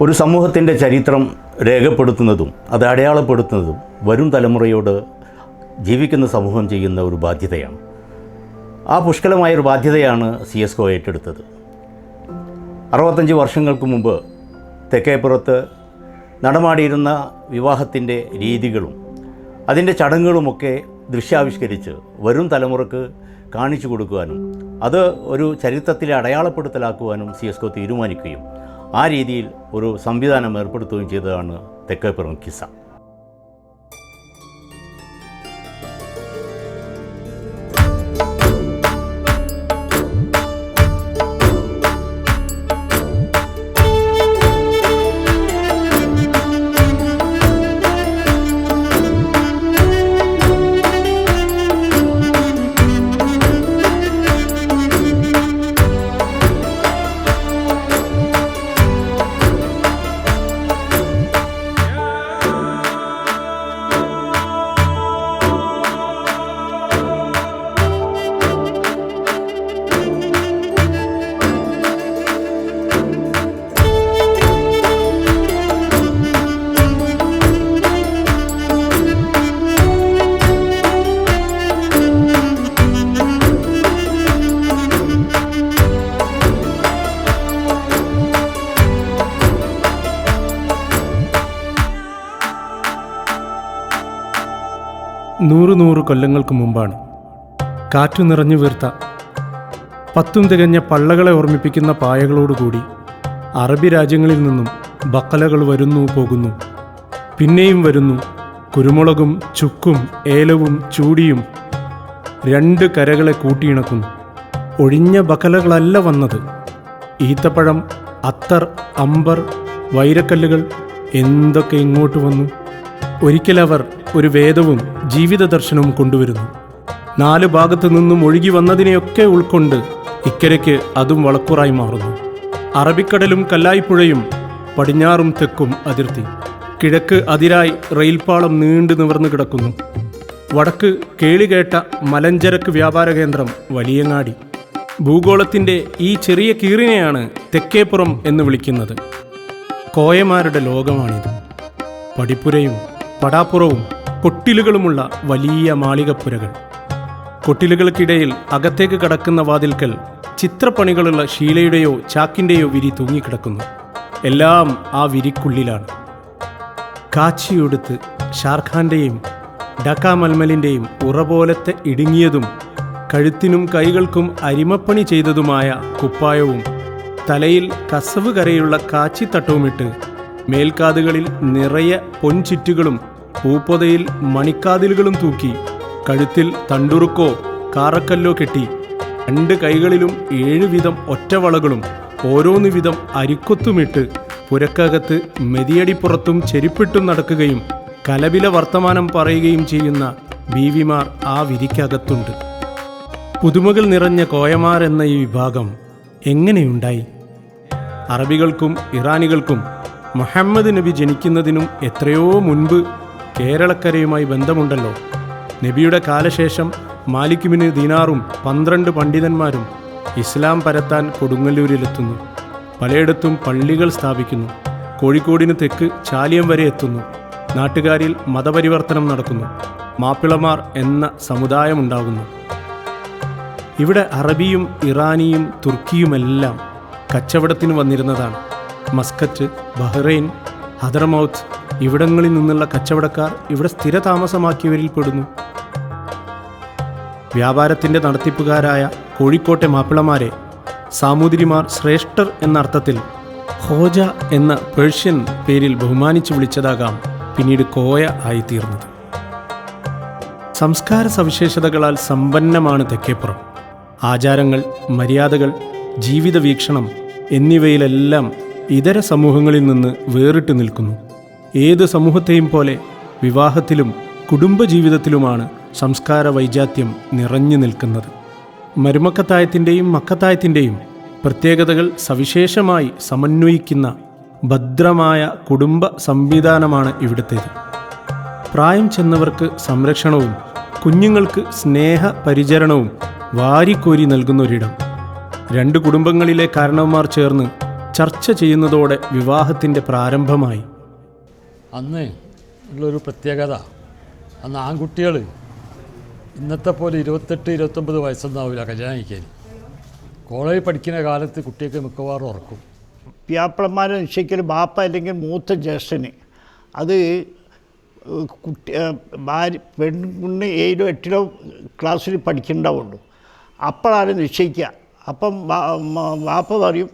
ഒരു സമൂഹത്തിൻ്റെ ചരിത്രം രേഖപ്പെടുത്തുന്നതും അത് അടയാളപ്പെടുത്തുന്നതും വരും തലമുറയോട് ജീവിക്കുന്ന സമൂഹം ചെയ്യുന്ന ഒരു ബാധ്യതയാണ്. ആ പുഷ്കലമായൊരു ബാധ്യതയാണ് CSCO ഏറ്റെടുത്തത്. 65 വർഷങ്ങൾക്ക് മുമ്പ് തെക്കേപ്പുറത്ത് നടമാടിയിരുന്ന വിവാഹത്തിൻ്റെ രീതികളും അതിൻ്റെ ചടങ്ങുകളുമൊക്കെ ദൃശ്യാവിഷ്കരിച്ച് വരും തലമുറക്ക് കാണിച്ചു കൊടുക്കുവാനും അത് ഒരു ചരിത്രത്തിലെ അടയാളപ്പെടുത്തലാക്കുവാനും CSCO തീരുമാനിക്കുകയും ആ രീതിയിൽ ഒരു സംവിധാനം ഏർപ്പെടുത്തുകയും ചെയ്തതാണ് തെക്കേപ്പുറം കിസ്സ. നൂറ് കൊല്ലങ്ങൾക്ക് മുമ്പാണ് കാറ്റു നിറഞ്ഞു വീർത്ത 10 തികഞ്ഞ പള്ളകളെ ഓർമ്മിപ്പിക്കുന്ന പായകളോടുകൂടി അറബി രാജ്യങ്ങളിൽ നിന്നും ബക്കലകൾ വരുന്നു പോകുന്നു, പിന്നെയും വരുന്നു. കുരുമുളകും ചുക്കും ഏലവും ചൂടിയും 2 കരകളെ കൂട്ടിയിണക്കുന്നു. ഒഴിഞ്ഞ ബക്കലകളല്ല വന്നത്. ഈത്തപ്പഴം, അത്തർ, അമ്പർ, വൈരക്കല്ലുകൾ എന്തൊക്കെ ഇങ്ങോട്ട് വന്നു. ഒരിക്കലവർ ഒരു വേദവും ജീവിത ദർശനവും കൊണ്ടുവരുന്നു. 4 ഭാഗത്തു നിന്നും ഒഴുകി വന്നതിനെയൊക്കെ ഉൾക്കൊണ്ട് ഇക്കരയ്ക്ക് അതും വളക്കൂറായി മാറുന്നു. അറബിക്കടലും കല്ലായിപ്പുഴയും പടിഞ്ഞാറും തെക്കും അതിർത്തി. കിഴക്ക് അതിരായി റെയിൽപാളം നീണ്ടു നിവർന്നു കിടക്കുന്നു. വടക്ക് കേളികേട്ട മലഞ്ചരക്ക് വ്യാപാര കേന്ദ്രം വലിയങ്ങാടി. ഭൂഗോളത്തിൻ്റെ ഈ ചെറിയ കീറിനെയാണ് തെക്കേപ്പുറം എന്ന് വിളിക്കുന്നത്. കോയമാരുടെ ലോകമാണിത്. പടിപ്പുരയും പടാപ്പുറവും കൊട്ടിലുകളുമുള്ള വലിയ മാളികപ്പുരകൾ. കൊട്ടിലുകൾക്കിടയിൽ അകത്തേക്ക് കടക്കുന്ന വാതിൽക്കൽ ചിത്രപ്പണികളുള്ള ശീലയുടെയോ ചാക്കിൻ്റെയോ വിരി തൂങ്ങിക്കിടക്കുന്നു. എല്ലാം ആ വിരിക്കുള്ളിലാണ്. കാച്ചിയൊടുത്ത് ഷാർഖാൻ്റെയും ഡക്കാമൽമലിൻ്റെയും ഉറ പോലത്തെ ഇടുങ്ങിയതും കഴുത്തിനും കൈകൾക്കും അരിമപ്പണി ചെയ്തതുമായ കുപ്പായവും തലയിൽ കസവ് കരയുള്ള കാച്ചിത്തട്ടവുമിട്ട് മേൽക്കാതുകളിൽ നിറയെ പൊൻചിറ്റുകളും പൂപ്പൊതയിൽ മണിക്കാതിലുകളും തൂക്കി കഴുത്തിൽ തണ്ടുറുക്കോ കാറക്കല്ലോ കെട്ടി 2 കൈകളിലും 7 വീതം ഒറ്റവളകളും ഓരോന്ന് വീതം അരിക്കൊത്തുമിട്ട് പുരക്കകത്ത് മെതിയടിപ്പുറത്തും ചെരിപ്പിട്ടും നടക്കുകയും കലപില വർത്തമാനം പറയുകയും ചെയ്യുന്ന ബീവിമാർ ആ വിരിക്കകത്തുണ്ട്. പുതുമകൾ നിറഞ്ഞ കോയമാർ എന്ന ഈ വിഭാഗം എങ്ങനെയുണ്ടായി? അറബികൾക്കും ഇറാനികൾക്കും മുഹമ്മദ് നബി ജനിക്കുന്നതിനും എത്രയോ മുൻപ് കേരളക്കരയുമായി ബന്ധമുണ്ടല്ലോ. നബിയുടെ കാലശേഷം മാലിക് ബിൻ ദീനാറും 12 പണ്ഡിതന്മാരും ഇസ്ലാം പരത്താൻ കൊടുങ്ങല്ലൂരിലെത്തുന്നു. പലയിടത്തും പള്ളികൾ സ്ഥാപിക്കുന്നു. കോഴിക്കോടിന് തെക്ക് ചാലിയം വരെ എത്തുന്നു. നാട്ടുകാരിൽ മതപരിവർത്തനം നടക്കുന്നു. മാപ്പിളമാർ എന്ന സമുദായമുണ്ടാകുന്നു. ഇവിടെ അറബിയും ഇറാനിയും തുർക്കിയുമെല്ലാം കച്ചവടത്തിന് വന്നിരുന്നതാണ്. മസ്കറ്റ്, ബഹ്റൈൻ, ഹദറമൗത്ത് ഇവിടങ്ങളിൽ നിന്നുള്ള കച്ചവടക്കാർ ഇവിടെ സ്ഥിരതാമസമാക്കിയവരിൽ പെടുന്നു. വ്യാപാരത്തിൻ്റെ നടത്തിപ്പുകാരായ കോഴിക്കോട്ടെ മാപ്പിളമാരെ സാമൂതിരിമാർ ശ്രേഷ്ഠർ എന്ന അർത്ഥത്തിൽ ഖോജ എന്ന പേർഷ്യൻ പേരിൽ ബഹുമാനിച്ചു വിളിച്ചതാകാം പിന്നീട് കോയ ആയിത്തീർന്നത്. സംസ്കാര സവിശേഷതകളാൽ സമ്പന്നമാണ് തെക്കേപ്പുറം. ആചാരങ്ങൾ, മര്യാദകൾ, ജീവിത വീക്ഷണം എന്നിവയിലെല്ലാം ഇതര സമൂഹങ്ങളിൽ നിന്ന് വേറിട്ട് നിൽക്കുന്നു. ഏത് സമൂഹത്തെയും പോലെ വിവാഹത്തിലും കുടുംബജീവിതത്തിലുമാണ് സംസ്കാര വൈജാത്യം നിറഞ്ഞു നിൽക്കുന്നത്. മരുമക്കത്തായത്തിൻ്റെയും മക്കത്തായത്തിൻ്റെയും പ്രത്യേകതകൾ സവിശേഷമായി സമന്വയിക്കുന്ന ഭദ്രമായ കുടുംബ സംവിധാനമാണ് ഇവിടുത്തേത്. പ്രായം ചെന്നവർക്ക് സംരക്ഷണവും കുഞ്ഞുങ്ങൾക്ക് സ്നേഹപരിചരണവും വാരിക്കോരി നൽകുന്ന ഒരിടം. 2 കുടുംബങ്ങളിലെ കാരണവന്മാർ ചേർന്ന് ചർച്ച ചെയ്യുന്നതോടെ വിവാഹത്തിൻ്റെ പ്രാരംഭമായി. അന്ന് ഉള്ളൊരു പ്രത്യേകത, അന്ന് ആൺകുട്ടികൾ ഇന്നത്തെ പോലെ 28-29 വയസ്സൊന്നാവില്ല കല്യാണം കഴിക്കാൻ. കോളേജിൽ പഠിക്കുന്ന കാലത്ത് കുട്ടിയൊക്കെ മിക്കവാറും ഉറക്കും. പിയാപ്പിളന്മാരെ നിശ്ചയിക്കൽ ബാപ്പ അല്ലെങ്കിൽ മൂത്ത ജ്യേഷ്ഠന് അത് കുട്ടി പെണ്ണ് 7 8 ക്ലാസ്സിൽ പഠിക്കണ്ടാവുള്ളൂ. അപ്പോഴാണ് നിശ്ചയിക്കുക. അപ്പം ബാപ്പ പറയും,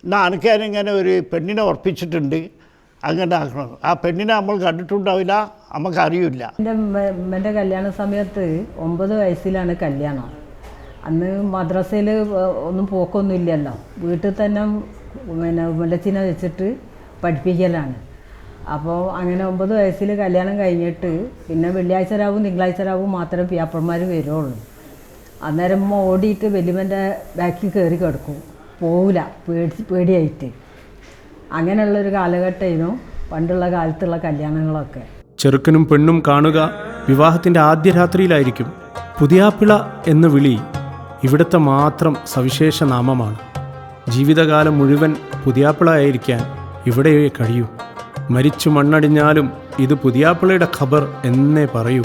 എന്നാൽ അനക്കാനിങ്ങനെ ഒരു പെണ്ണിനെ ഉറപ്പിച്ചിട്ടുണ്ട്, അങ്ങനെ ആക്കണം. ആ പെണ്ണിനെ നമ്മൾ കണ്ടിട്ടുണ്ടാവില്ല, നമുക്കറിയില്ല. എൻ്റെ കല്യാണ സമയത്ത് 9 വയസ്സിലാണ് കല്യാണം. അന്ന് മദ്രസയിൽ ഒന്നും പോക്കൊന്നും ഇല്ലല്ലോ, വീട്ടിൽ തന്നെ മുല്ലച്ചിനെ വെച്ചിട്ട് പഠിപ്പിക്കലാണ്. അപ്പോൾ അങ്ങനെ 9 വയസ്സിൽ കല്യാണം കഴിഞ്ഞിട്ട് പിന്നെ വെള്ളിയാഴ്ച രാവും തിങ്കളാഴ്ച രാവും മാത്രമേ പിയാപ്പന്മാർ വരുള്ളൂ. അന്നേരം ഓടിയിട്ട് വലിയമ്മൻ്റെ ബാക്കിൽ കയറി കിടക്കും, പോവില്ല, പേടിയായിട്ട്. അങ്ങനെയുള്ളൊരു കാലഘട്ടമായിരുന്നു പണ്ടുള്ള കാലത്തുള്ള കല്യാണങ്ങളൊക്കെ. ചെറുക്കനും പെണ്ണും കാണുക വിവാഹത്തിൻ്റെ ആദ്യ രാത്രിയിലായിരിക്കും. പുതിയാപ്പിള എന്ന വിളി ഇവിടുത്തെ മാത്രം സവിശേഷ നാമമാണ്. ജീവിതകാലം മുഴുവൻ പുതിയാപ്പിള ആയിരിക്കാൻ ഇവിടെ കഴിയൂ. മരിച്ചു മണ്ണടിഞ്ഞാലും ഇത് പുതിയാപ്പിളയുടെ ഖബർ എന്നേ പറയൂ.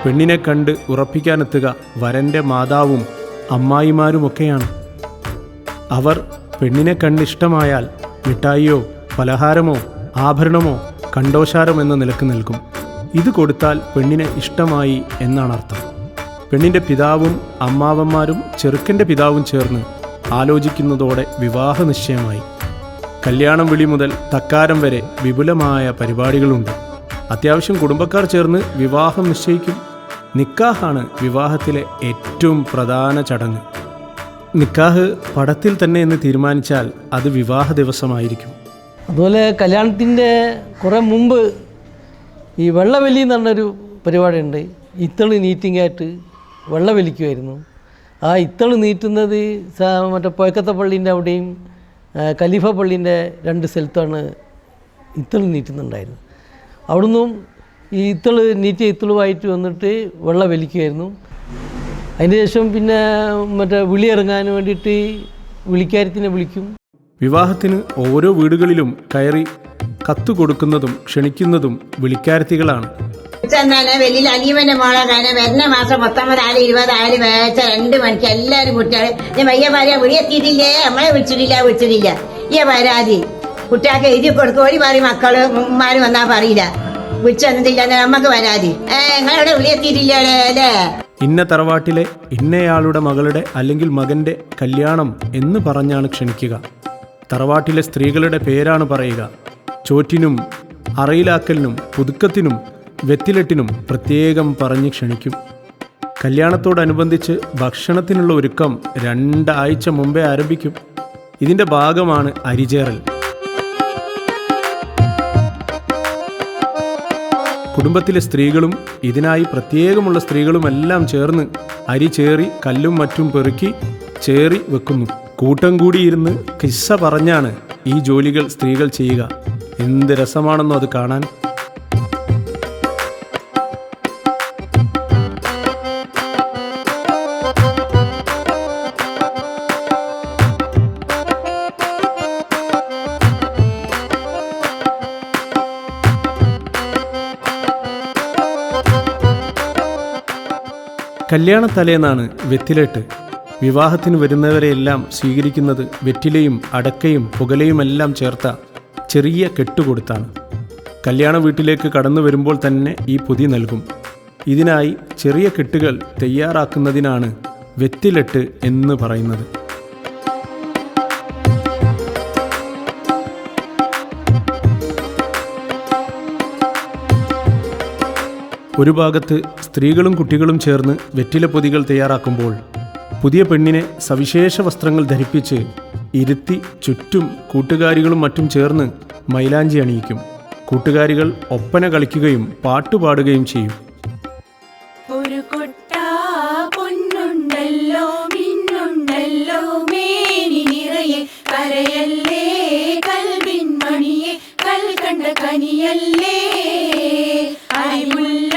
പെണ്ണിനെ കണ്ട് ഉറപ്പിക്കാനെത്തുക വരൻ്റെ മാതാവും അമ്മായിമാരുമൊക്കെയാണ്. അവർ പെണ്ണിനെ കണ്ടിഷ്ടമായാൽ മിഠായിയോ പലഹാരമോ ആഭരണമോ കണ്ടോശാരം എന്ന നിലക്ക് നൽകും. ഇത് കൊടുത്താൽ പെണ്ണിനെ ഇഷ്ടമായി എന്നാണ് അർത്ഥം. പെണ്ണിൻ്റെ പിതാവും അമ്മാവന്മാരും ചെറുക്കൻ്റെ പിതാവും ചേർന്ന് ആലോചിക്കുന്നതോടെ വിവാഹ നിശ്ചയമായി. കല്യാണം വിളി മുതൽ തക്കാരം വരെ വിപുലമായ പരിപാടികളുണ്ട്. അത്യാവശ്യം കുടുംബക്കാർ ചേർന്ന് വിവാഹം നിശ്ചയിക്കും. നിക്കാഹാണ് വിവാഹത്തിലെ ഏറ്റവും പ്രധാന ചടങ്ങ്. നിക്കാഹ് പടത്തിൽ തന്നെ എന്ന് തീരുമാനിച്ചാൽ അത് വിവാഹ ദിവസമായിരിക്കും. അതുപോലെ കല്യാണത്തിൻ്റെ കുറേ മുമ്പ് ഈ വെള്ളവലി എന്ന് പറഞ്ഞൊരു പരിപാടിയുണ്ട്. ഇത്തള് നീറ്റിങ്ങായിട്ട് വെള്ളവലിക്കുമായിരുന്നു. ആ ഇത്തള് നീറ്റുന്നത് മറ്റേ പൊയക്കത്തെ പള്ളീൻ്റെ അവിടെയും ഖലീഫ പള്ളീൻ്റെ 2 സ്ഥലത്താണ് ഇത്തള് നീറ്റുന്നുണ്ടായിരുന്നു. അവിടുന്നും ഈ ഇത്തള് നീറ്റിയ ഇത്തളുമായിട്ട് വന്നിട്ട് വെള്ളം വലിക്കുമായിരുന്നു. അതിന് ശേഷം പിന്നെ മറ്റേ വിളി ഇറങ്ങാൻ വേണ്ടിയിട്ട് വിളിക്കാരത്തിനെ വിളിക്കും. വിവാഹത്തിന് ഓരോ വീടുകളിലും കയറി കത്തു കൊടുക്കുന്നതും ക്ഷണിക്കുന്നതും വിളിക്കാരത്തികളാണ്. വലിയ അനിയവന്റെ മോളെ കാരണം വരുന്ന മാസം 19 20 വേച്ച 2 മണിക്ക് എല്ലാവരും കുട്ടികളെ ഞാൻ വയ്യ പറയാ വിളിയെത്തിയിട്ടില്ലേ, നമ്മളെ വിളിച്ചിട്ടില്ല ഈ പരാതി കുട്ടികൾക്ക് എഴുതി കൊടുക്കും. ഒരു പറയും മക്കള് ഉമ്മാരും വന്നാ പറയില്ല, വിളിച്ചെന്നില്ല, നമ്മക്ക് പരാതി നിങ്ങളവിടെ വിളിയെത്തിയിട്ടില്ലേ അല്ലേ. ഇന്ന തറവാട്ടിലെ ഇന്നയാളുടെ മകളുടെ അല്ലെങ്കിൽ മകൻ്റെ കല്യാണം എന്ന് പറഞ്ഞാണ് ക്ഷണിക്കുക. തറവാട്ടിലെ സ്ത്രീകളുടെ പേരാണ് പറയുക. ചോറ്റിനും അറയിലാക്കലിനും പുതുക്കത്തിനും വെത്തിലെട്ടിനും പ്രത്യേകം പറഞ്ഞ് ക്ഷണിക്കും. കല്യാണത്തോടനുബന്ധിച്ച് ഭക്ഷണത്തിനുള്ള ഒരുക്കം 2 ആഴ്ച മുമ്പേ ആരംഭിക്കും. ഇതിൻ്റെ ഭാഗമാണ് അരിചേറൽ. കുടുംബത്തിലെ സ്ത്രീകളും ഇതിനായി പ്രത്യേകമുള്ള സ്ത്രീകളുമെല്ലാം ചേർന്ന് അരി ചേറി കല്ലും മറ്റും പെറുക്കി ചേറി വെക്കുന്നു. കൂട്ടം കൂടിയിരുന്ന് കിസ്സ പറഞ്ഞാണ് ഈ ജോലികൾ സ്ത്രീകൾ ചെയ്യുക. എന്ത് രസമാണെന്നോ അത് കാണാൻ. കല്യാണത്തലേന്നാണ് വെറ്റിലേട്ട്. വിവാഹത്തിന് വരുന്നവരെയെല്ലാം സ്വീകരിക്കുന്നത് വെറ്റിലയും അടക്കയും പുകലയുമെല്ലാം ചേർത്ത ചെറിയ കെട്ടുകൊടുത്താണ്. കല്യാണ വീട്ടിലേക്ക് കടന്നു വരുമ്പോൾ തന്നെ ഈ പൊതി നൽകും. ഇതിനായി ചെറിയ കെട്ടുകൾ തയ്യാറാക്കുന്നതിനാണ് വെറ്റിലെട്ട് എന്ന് പറയുന്നത്. ഒരു ഭാഗത്ത് സ്ത്രീകളും കുട്ടികളും ചേർന്ന് വെറ്റില പൊതികൾ തയ്യാറാക്കുമ്പോൾ പുതിയ പെണ്ണിനെ സവിശേഷ വസ്ത്രങ്ങൾ ധരിപ്പിച്ച് ഇരുത്തി ചുറ്റും കൂട്ടുകാരികളും മറ്റും ചേർന്ന് മൈലാഞ്ചി അണിയിക്കും. കൂട്ടുകാരികൾ ഒപ്പന കളിക്കുകയും പാട്ടുപാടുകയും ചെയ്യും. ഒരു കൊട്ട പൊന്നുണ്ടല്ലോ മിന്നുണ്ടല്ലോ മേനി നിറയെ കരയല്ലേ കൽവിൻ മണിയെ കൽക്കണ്ട കനിയല്ലേ അരിമുല്ല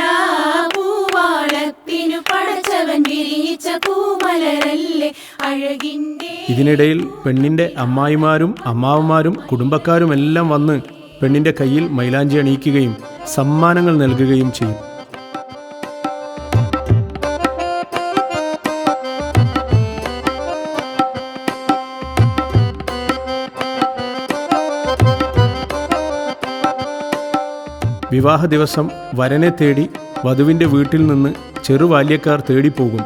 പൂവാളത്തിനു പടച്ചവൻ വിരിയിച്ച പൂമലരല്ലേ അഴകിൻ്റെ ഇതിനിടയിൽ പെണ്ണിൻ്റെ അമ്മായിമാരും അമ്മാവന്മാരും കുടുംബക്കാരും എല്ലാം വന്ന് പെണ്ണിൻ്റെ കയ്യിൽ മൈലാഞ്ചി അണിയിക്കുകയും സമ്മാനങ്ങൾ നൽകുകയും ചെയ്യും. വിവാഹ ദിവസം വരനെ തേടി വധുവിൻ്റെ വീട്ടിൽ നിന്ന് ചെറുബാല്യക്കാർ തേടിപ്പോകും.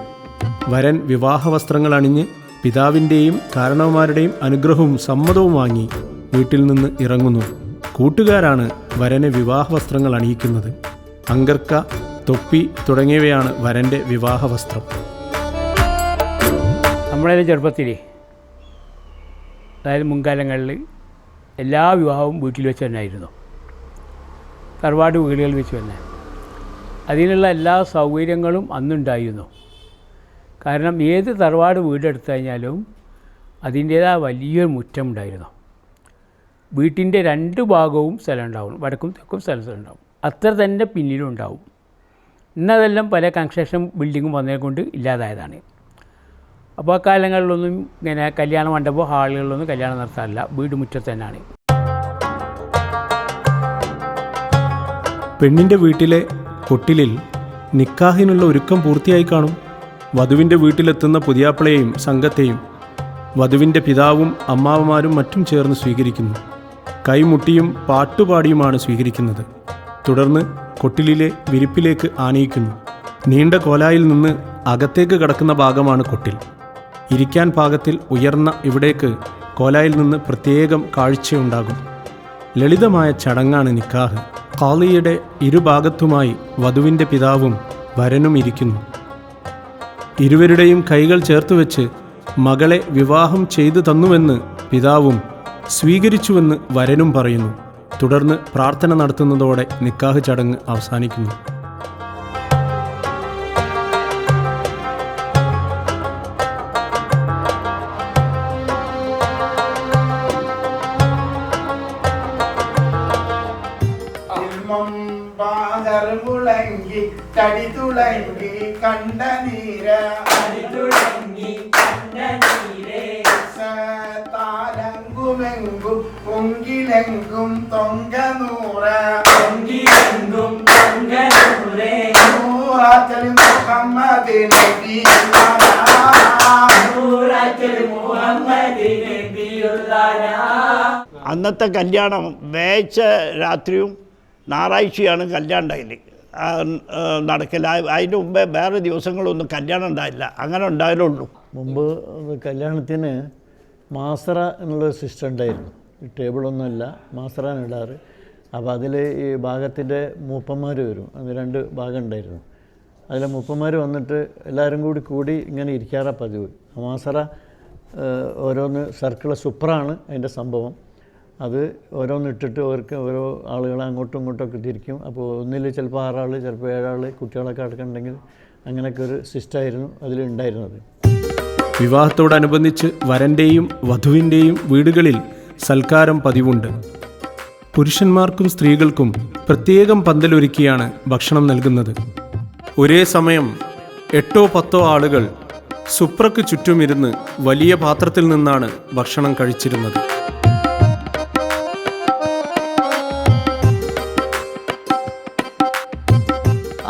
വരൻ വിവാഹ വസ്ത്രങ്ങൾ അണിഞ്ഞ് പിതാവിൻ്റെയും കാരണവന്മാരുടെയും അനുഗ്രഹവും സമ്മതവും വാങ്ങി വീട്ടിൽ നിന്ന് ഇറങ്ങുന്നു. കൂട്ടുകാരാണ് വരനെ വിവാഹ വസ്ത്രങ്ങൾ അണിയിക്കുന്നത്. അങ്കർക്ക, തൊപ്പി തുടങ്ങിയവയാണ് വരൻ്റെ വിവാഹ വസ്ത്രം. നമ്മളെ ചെറുപ്പത്തിൽ, അതായത് മുൻകാലങ്ങളിൽ എല്ലാ വിവാഹവും വീട്ടിൽ വെച്ച് തന്നെയായിരുന്നു, തറവാട് വീടുകളിൽ വെച്ച് തന്നെ. അതിനുള്ള എല്ലാ സൗകര്യങ്ങളും അന്നുണ്ടായിരുന്നു. കാരണം ഏത് തറവാട് വീടെടുത്തു കഴിഞ്ഞാലും അതിൻ്റേതായ വലിയൊരു മുറ്റമുണ്ടായിരുന്നു. വീട്ടിൻ്റെ 2 ഭാഗവും സ്ഥലം ഉണ്ടാവും, വടക്കും തെക്കും സ്ഥലം ഉണ്ടാവും. അത്ര തന്നെ പിന്നിലും ഉണ്ടാവും. ഇന്നതെല്ലാം പല കൺസ്ട്രക്ഷൻ ബിൽഡിങ്ങും വന്നതിനെ കൊണ്ട് ഇല്ലാതായതാണ്. അപ്പോൾ ആ കാലങ്ങളിലൊന്നും ഇങ്ങനെ കല്യാണ മണ്ഡപം ഹാളുകളിലൊന്നും കല്യാണം നടത്താറില്ല, വീട് മുറ്റത്ത് തന്നെയാണ്. പെണ്ണിൻ്റെ വീട്ടിലെ കൊട്ടിലിൽ നിക്കാഹിനുള്ള ഒരുക്കം പൂർത്തിയായി കാണും. വധുവിൻ്റെ വീട്ടിലെത്തുന്ന പുതിയാപ്പിളയെയും സംഘത്തെയും വധുവിൻ്റെ പിതാവും അമ്മാവന്മാരും മറ്റും ചേർന്ന് സ്വീകരിക്കുന്നു. കൈമുട്ടിയും പാട്ടുപാടിയുമാണ് സ്വീകരിക്കുന്നത്. തുടർന്ന് കൊട്ടിലിലെ വിരിപ്പിലേക്ക് ആനയിക്കുന്നു. നീണ്ട കോലായിൽ നിന്ന് അകത്തേക്ക് കടക്കുന്ന ഭാഗമാണ് കൊട്ടിൽ. ഇരിക്കാൻ പാകത്തിൽ ഉയർന്ന ഇവിടേക്ക് കോലായിൽ നിന്ന് പ്രത്യേകം കാഴ്ചയുണ്ടാകും. ലളിതമായ ചടങ്ങാണ് നിക്കാഹ്. ഖാളിയുടെ ഇരുഭാഗത്തുമായി വധുവിൻ്റെ പിതാവും വരനും ഇരിക്കുന്നു. ഇരുവരുടെയും കൈകൾ ചേർത്തുവെച്ച് മകളെ വിവാഹം ചെയ്തു തന്നുവെന്ന് പിതാവും സ്വീകരിച്ചുവെന്ന് വരനും പറയുന്നു. തുടർന്ന് പ്രാർത്ഥന നടത്തുന്നതോടെ നിക്കാഹ് ചടങ്ങ് അവസാനിക്കുന്നു. മുളങ്ങി തടി തുളങ്ങി കണ്ട നീര താലങ്കുമെങ്കും പൊങ്കിലെങ്കും തൊങ്കനൂറ നൂറാറ്റൽ മുഹമ്മദ് നബി അന്നത്തെ കല്യാണം വേഴ്ച രാത്രിയും ഞായറാഴ്ചയാണ് കല്യാണം ഉണ്ടായില്ല, നടക്കില്ല. അതിൻ്റെ മുമ്പേ വേറെ ദിവസങ്ങളൊന്നും കല്യാണം ഉണ്ടായില്ല, അങ്ങനെ ഉണ്ടായാലുള്ളൂ. മുമ്പ് കല്യാണത്തിന് മാസറ എന്നുള്ളൊരു സിസ്റ്റം ഉണ്ടായിരുന്നു. ടേബിളൊന്നുമല്ല, മാസറാണ് ഇടാറ്. അപ്പോൾ അതിൽ ഈ ഭാഗത്തിൻ്റെ മൂപ്പന്മാർ വരും. അത് 2 ഭാഗം ഉണ്ടായിരുന്നു. അതിലെ മൂപ്പന്മാർ വന്നിട്ട് എല്ലാവരും കൂടി ഇങ്ങനെ ഇരിക്കാറാണ് പതിവ്. മാസറ ഓരോന്ന് സർക്കിള് സുപ്രാണ് അതിൻ്റെ സംഭവം. അത് ഓരോന്നിട്ടിട്ട് അവർക്ക് ഓരോ ആളുകളെ അങ്ങോട്ടും ഇങ്ങോട്ടൊക്കെ തിരിക്കും. അപ്പോൾ ഒന്നിൽ ചിലപ്പോൾ 6 ആൾ, ചിലപ്പോൾ 7 ആൾ കുട്ടികളൊക്കെ അടക്കമുണ്ടെങ്കിൽ അങ്ങനെയൊക്കെ ഒരു സിസ്റ്റമായിരുന്നു അതിലുണ്ടായിരുന്നത്. വിവാഹത്തോടനുബന്ധിച്ച് വരൻ്റെയും വധുവിൻ്റെയും വീടുകളിൽ സൽക്കാരം പതിവുണ്ട്. പുരുഷന്മാർക്കും സ്ത്രീകൾക്കും പ്രത്യേകം പന്തലൊരുക്കിയാണ് ഭക്ഷണം നൽകുന്നത്. ഒരേ സമയം 8-10 ആളുകൾ സുപ്രക്ക് ചുറ്റുമിരുന്ന് വലിയ പാത്രത്തിൽ നിന്നാണ് ഭക്ഷണം കഴിച്ചിരുന്നത്.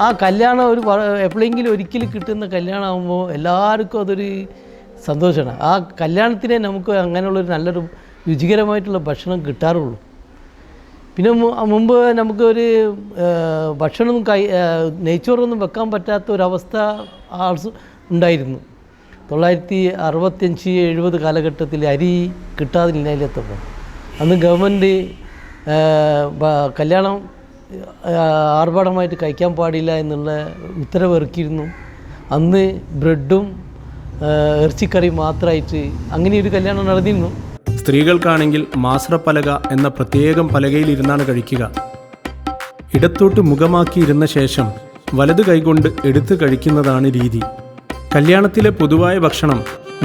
ആ കല്യാണം എപ്പോഴെങ്കിലും ഒരിക്കലും കിട്ടുന്ന കല്യാണമാകുമ്പോൾ എല്ലാവർക്കും അതൊരു സന്തോഷമാണ്. ആ കല്യാണത്തിനെ നമുക്ക് അങ്ങനെയുള്ളൊരു നല്ലൊരു രുചികരമായിട്ടുള്ള ഭക്ഷണം കിട്ടാറുള്ളൂ. പിന്നെ മുമ്പ് നമുക്കൊരു ഭക്ഷണം നെയ്ച്ചോറൊന്നും വെക്കാൻ പറ്റാത്ത ഒരവസ്ഥ ഉണ്ടായിരുന്നു. 1965-70 കാലഘട്ടത്തിൽ അരി കിട്ടാതില്ലാത്തപ്പോൾ അന്ന് ഗവൺമെൻറ് കല്യാണം ആർഭാടമായിട്ട് കഴിക്കാൻ പാടില്ല എന്നുള്ള ഉത്തരവിറക്കിയിരുന്നു. അന്ന് ബ്രെഡും ഇറച്ചിക്കറിയും മാത്രമായിട്ട് അങ്ങനെയൊരു കല്യാണം നടന്നിരുന്നു. സ്ത്രീകൾക്കാണെങ്കിൽ മാസ്രപ്പലക എന്ന പ്രത്യേകം പലകയിലിരുന്നാണ് കഴിക്കുക. ഇടത്തോട്ട് മുഖമാക്കിയിരുന്ന ശേഷം വലത് കൈകൊണ്ട് എടുത്ത് കഴിക്കുന്നതാണ് രീതി. കല്യാണത്തിലെ പൊതുവായ ഭക്ഷണം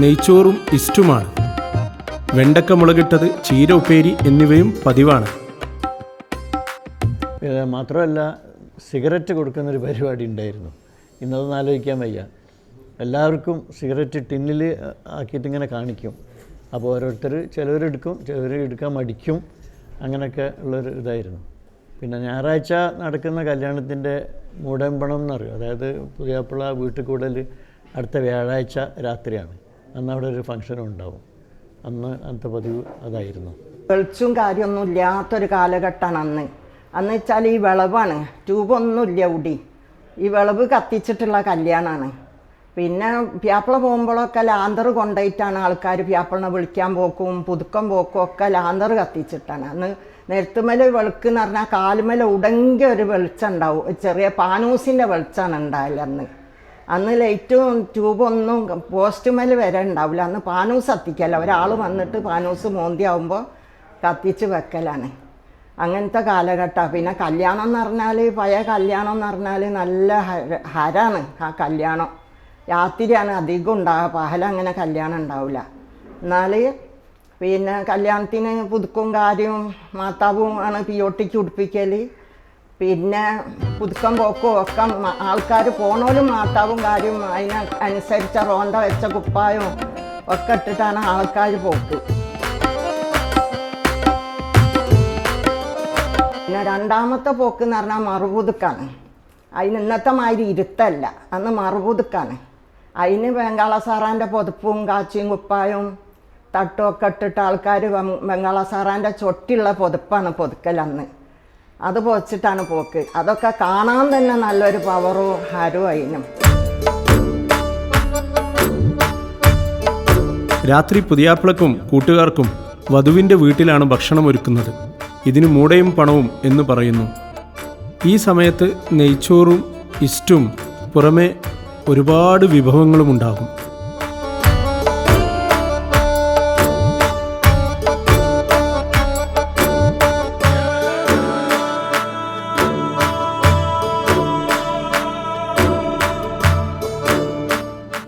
നെയ്ച്ചോറും ഇസ്റ്റുമാണ്. വെണ്ടക്ക മുളകിട്ടത്, ചീര ഉപ്പേരി എന്നിവയും പതിവാണ്. മാത്രമല്ല സിഗരറ്റ് കൊടുക്കുന്നൊരു പരിപാടി ഉണ്ടായിരുന്നു. ഇന്നതൊന്നും ആലോചിക്കാൻ വയ്യ. എല്ലാവർക്കും സിഗരറ്റ് ടിന്നിൽ ആക്കിയിട്ട് ഇങ്ങനെ കാണിക്കും. അപ്പോൾ ഓരോരുത്തർ ചിലവരെടുക്കും, ചിലവർ എടുക്കാൻ മടിക്കും. അങ്ങനെയൊക്കെ ഉള്ളൊരു ഇതായിരുന്നു. പിന്നെ ഞായറാഴ്ച നടക്കുന്ന കല്യാണത്തിൻ്റെ മൂടമ്പണം എന്നറിയും. അതായത് പുതിയാപ്പിള വീട്ടിൽ കൂടൽ അടുത്ത വ്യാഴാഴ്ച രാത്രിയാണ്. അന്ന് അവിടെ ഒരു ഫംഗ്ഷനും ഉണ്ടാവും. അന്നത്തെ പതിവ് അതായിരുന്നു. വെളിച്ചും കാര്യമൊന്നും ഇല്ലാത്തൊരു കാലഘട്ടമാണ് അന്ന് വെച്ചാൽ ഈ വിളവാണ്, ട്യൂബൊന്നുമില്ല ഉടി. ഈ വിളവ് കത്തിച്ചിട്ടുള്ള കല്യാണമാണ്. പിന്നെ പ്യാപ്പിള പോകുമ്പോഴൊക്കെ ലാന്തർ കൊണ്ടുപോയിട്ടാണ് ആൾക്കാർ പ്യാപ്പിളിനെ വിളിക്കാൻ പോക്കും പുതുക്കം പോക്കും ഒക്കെ ലാന്തർ കത്തിച്ചിട്ടാണ്. അന്ന് നെരുത്തുമല വെളുക്ക് എന്ന് പറഞ്ഞാൽ കാലുമല ഉടങ്ങിയ ഒരു വെളിച്ചം ഉണ്ടാവും. ചെറിയ പാനൂസിൻ്റെ വെളിച്ചമാണ് ഉണ്ടായില്ല അന്ന് ലൈറ്റും ട്യൂബൊന്നും പോസ്റ്റുമല വരെ ഉണ്ടാവില്ല. അന്ന് പാനൂസ് കത്തിക്കല്ല, ഒരാൾ വന്നിട്ട് പാനൂസ് മോന്തിയാവുമ്പോൾ കത്തിച്ച് വെക്കലാണ്. അങ്ങനത്തെ കാലഘട്ടമാണ്. പിന്നെ കല്യാണം എന്ന് പറഞ്ഞാൽ പഴയ കല്യാണം എന്ന് പറഞ്ഞാൽ നല്ല ഹരാണ്. ആ കല്യാണം രാത്രിയാണ് അധികം ഉണ്ടാവുക, പകൽ അങ്ങനെ കല്യാണം ഉണ്ടാവില്ല. എന്നാൽ പിന്നെ കല്യാണത്തിന് പുതുക്കും കാര്യവും മാത്താവും ആണ് പിയോട്ടിക്ക് ഉടുപ്പിക്കൽ. പിന്നെ പുതുക്കം പോക്കും ഒക്കെ ആൾക്കാർ പോണോലും മാത്താവും കാര്യവും അതിനനുസരിച്ച റോണ്ട വെച്ച കുപ്പായവും ഒക്കെ ഇട്ടിട്ടാണ് ആൾക്കാർ പോക്ക്. പിന്നെ രണ്ടാമത്തെ പോക്ക് എന്ന് പറഞ്ഞാൽ മറുപുതുക്കാണ്. അതിന് ഇന്നത്തെ മാതിരി ഇരുത്തല്ല, അന്ന് മറുപുതുക്കാണ്. അതിന് ബംഗാള സാറാൻ്റെ പുതപ്പും കാച്ചിയും കുപ്പായവും തട്ടും ഒക്കെ ഇട്ടിട്ട് ആൾക്കാർ ബംഗാള സാറാൻ്റെ ചൊട്ടിയുള്ള പുതപ്പാണ് പുതുക്കൽ അന്ന്. അത് പൊതിച്ചിട്ടാണ് പോക്ക്. അതൊക്കെ കാണാൻ തന്നെ നല്ലൊരു പവറും ഹരവും അതിനും. രാത്രി പുതിയാപ്പിളക്കും കൂട്ടുകാർക്കും വധുവിൻ്റെ വീട്ടിലാണ് ഭക്ഷണം ഒരുക്കുന്നത്. ഇതിന് മൂടയും പണവും എന്ന് പറയുന്നു. ഈ സമയത്ത് നെയ്ച്ചോറും ഇസ്റ്റും പുറമെ ഒരുപാട് വിഭവങ്ങളും ഉണ്ടാകും.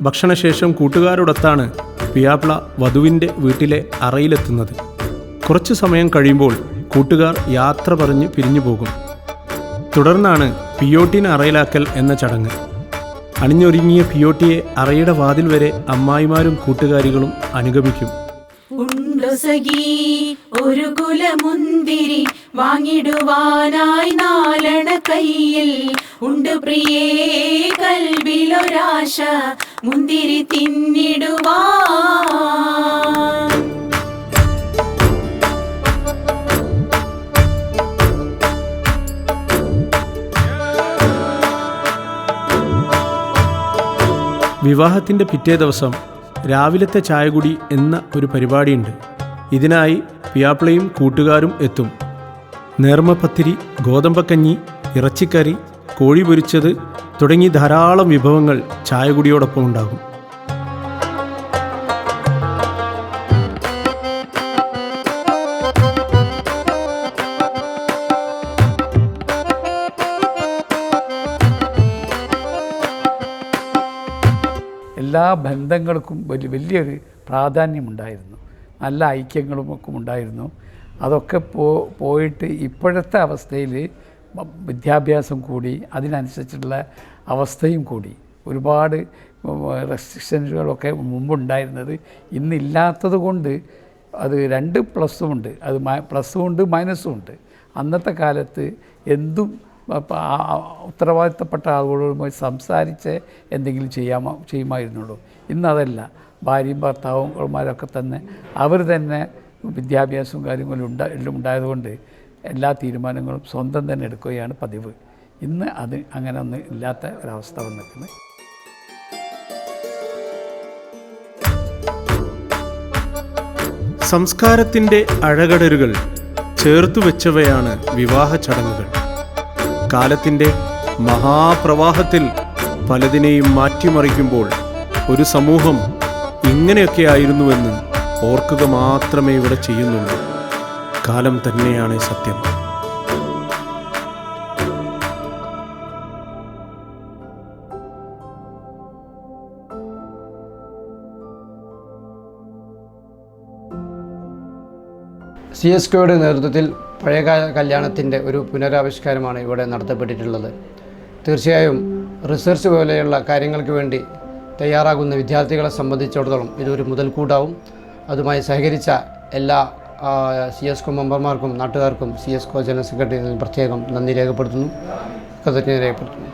ഭക്ഷണശേഷം കൂട്ടുകാരോടൊത്താണ് പിയാപ്പിള വധുവിൻ്റെ വീട്ടിലെ അറയിലെത്തുന്നത്. കുറച്ചു സമയം കഴിയുമ്പോൾ കൂട്ടുകാർ യാത്ര പറഞ്ഞ് പിരിഞ്ഞു പോകും. തുടർന്നാണ് പിയോട്ടിനെ അറയിലാക്കൽ എന്ന ചടങ്ങ്. അണിഞ്ഞൊരുങ്ങിയ പിയോട്ടിയെ അറയുടെ വാതിൽ വരെ അമ്മായിമാരും കൂട്ടുകാരികളും അനുഗമിക്കും. ഉണ്ടൊസകി ഒരു കുലമുന്തിരി വാങ്ങിടുവാനായി 4 കയ്യിൽ ഉണ്ട് പ്രിയേ കൽവിലൊരാശ മുന്തിരി തിന്നിടുവാൻ. വിവാഹത്തിൻ്റെ പിറ്റേ ദിവസം രാവിലത്തെ ചായകുടി എന്ന ഒരു പരിപാടിയുണ്ട്. ഇതിനായി പിയാപ്പിളയും കൂട്ടുകാരും എത്തും. നേർമപ്പത്തിരി, ഗോതമ്പക്കഞ്ഞി, ഇറച്ചിക്കറി, കോഴി പൊരിച്ചത് തുടങ്ങി ധാരാളം വിഭവങ്ങൾ ചായകുടിയോടൊപ്പം ഉണ്ടാകും. എല്ലാ ബന്ധങ്ങൾക്കും വലിയൊരു പ്രാധാന്യമുണ്ടായിരുന്നു. നല്ല ഐക്യങ്ങളും ഒക്കെ ഉണ്ടായിരുന്നു. അതൊക്കെ പോയിട്ട് ഇപ്പോഴത്തെ അവസ്ഥയിൽ വിദ്യാഭ്യാസം കൂടി, അതിനനുസരിച്ചുള്ള അവസ്ഥയും കൂടി, ഒരുപാട് റെസ്ട്രിക്ഷനുകളൊക്കെ മുമ്പുണ്ടായിരുന്നത് ഇന്നില്ലാത്തത് കൊണ്ട് അത് 2 പ്ലസ്സും ഉണ്ട്. അത് പ്ലസ്സും ഉണ്ട് മൈനസും ഉണ്ട്. അന്നത്തെ കാലത്ത് എന്തും ഉത്തരവാദിത്തപ്പെട്ട ആളുകളുമായി സംസാരിച്ച് എന്തെങ്കിലും ചെയ്യുമായിരുന്നുള്ളൂ. ഇന്നതല്ല. ഭാര്യയും ഭർത്താവുമാരൊക്കെ തന്നെ അവർ തന്നെ വിദ്യാഭ്യാസവും കാര്യങ്ങളും എല്ലാം ഉണ്ടായതുകൊണ്ട് എല്ലാ തീരുമാനങ്ങളും സ്വന്തം തന്നെ എടുക്കുകയാണ് പതിവ്. ഇന്ന് അത് അങ്ങനെ ഒന്നും ഇല്ലാത്ത ഒരവസ്ഥ വന്നിരിക്കുന്നത്. സംസ്കാരത്തിൻ്റെ അഴകടരുകൾ ചേർത്തുവെച്ചവയാണ് വിവാഹ ചടങ്ങുകൾ. കാലത്തിൻ്റെ മഹാപ്രവാഹത്തിൽ പലതിനെയും മാറ്റിമറിക്കുമ്പോൾ ഒരു സമൂഹം ഇങ്ങനെയൊക്കെ ആയിരുന്നുവെന്ന് ഓർക്കുക മാത്രമേ ഇവിടെ ചെയ്യുന്നുള്ളൂ. കാലം തന്നെയാണ് സത്യം. CSKയുടെ നേതൃത്വത്തിൽ പഴയകാല കല്യാണത്തിൻ്റെ ഒരു പുനരാവിഷ്കാരമാണ് ഇവിടെ നടത്തപ്പെട്ടിട്ടുള്ളത്. തീർച്ചയായും റിസർച്ച് പോലെയുള്ള കാര്യങ്ങൾക്ക് വേണ്ടി തയ്യാറാകുന്ന വിദ്യാർത്ഥികളെ സംബന്ധിച്ചിടത്തോളം ഇതൊരു മുതൽക്കൂട്ടാവും. അതുമായി സഹകരിച്ച എല്ലാ CSCO മെമ്പർമാർക്കും നാട്ടുകാർക്കും CSCO ജനറൽ സെക്രട്ടറിയിൽ പ്രത്യേകം നന്ദി രേഖപ്പെടുത്തുന്നു, കൃതജ്ഞത രേഖപ്പെടുത്തുന്നു.